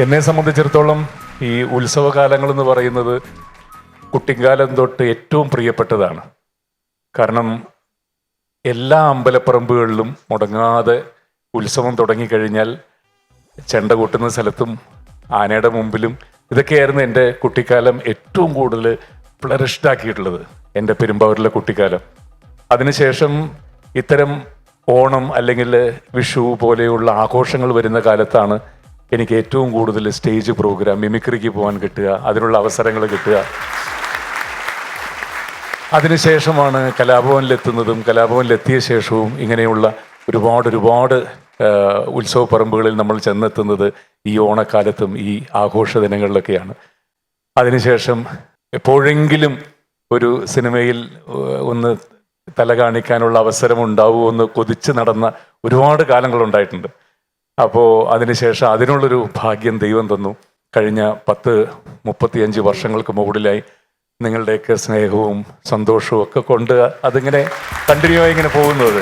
എന്നെ സംബന്ധിച്ചിടത്തോളം ഈ ഉത്സവകാലങ്ങൾ എന്ന് പറയുന്നത് കുട്ടിക്കാലം തൊട്ട് ഏറ്റവും പ്രിയപ്പെട്ടതാണ്. കാരണം എല്ലാ അമ്പലപ്പറമ്പുകളിലും മുടങ്ങാതെ ഉത്സവം തുടങ്ങിക്കഴിഞ്ഞാൽ ചെണ്ട കൂട്ടുന്ന സ്ഥലത്തും ആനയുടെ മുമ്പിലും ഇതൊക്കെയായിരുന്നു എൻ്റെ കുട്ടിക്കാലം ഏറ്റവും കൂടുതൽ ഫ്ലറിഷ്ഡ് ആക്കിയിട്ടുള്ളത്, എൻ്റെ പെരുമ്പാവൂരിലെ കുട്ടിക്കാലം. അതിനുശേഷം ഇത്തരം ഓണം അല്ലെങ്കിൽ വിഷു പോലെയുള്ള ആഘോഷങ്ങൾ വരുന്ന കാലത്താണ് എനിക്ക് ഏറ്റവും കൂടുതൽ സ്റ്റേജ് പ്രോഗ്രാം, മിമിക്രിക്ക് പോകാൻ കിട്ടുക, അതിനുള്ള അവസരങ്ങൾ കിട്ടുക. അതിനുശേഷമാണ് കലാഭവനിലെത്തുന്നതും കലാഭവനിലെത്തിയ ശേഷവും ഇങ്ങനെയുള്ള ഒരുപാട് ഉത്സവ പറമ്പുകളിൽ നമ്മൾ ചെന്നെത്തുന്നത് ഈ ഓണക്കാലത്തും ഈ ആഘോഷ ദിനങ്ങളിലൊക്കെയാണ്. അതിനുശേഷം എപ്പോഴെങ്കിലും ഒരു സിനിമയിൽ ഒന്ന് തല കാണിക്കാനുള്ള അവസരം ഉണ്ടാവുമെന്ന് കൊതിച്ച് നടന്ന ഒരുപാട് കാലങ്ങളുണ്ടായിട്ടുണ്ട്. അപ്പോൾ അതിനുശേഷം അതിനുള്ളൊരു ഭാഗ്യം ദൈവം തന്നു. കഴിഞ്ഞ 30-35 വർഷങ്ങൾക്ക് മുകളിലായി നിങ്ങളുടെയൊക്കെ സ്നേഹവും സന്തോഷവും ഒക്കെ കൊണ്ട് അതിങ്ങനെ കണ്ടിന്യൂ ആയി ഇങ്ങനെ പോകുന്നത്.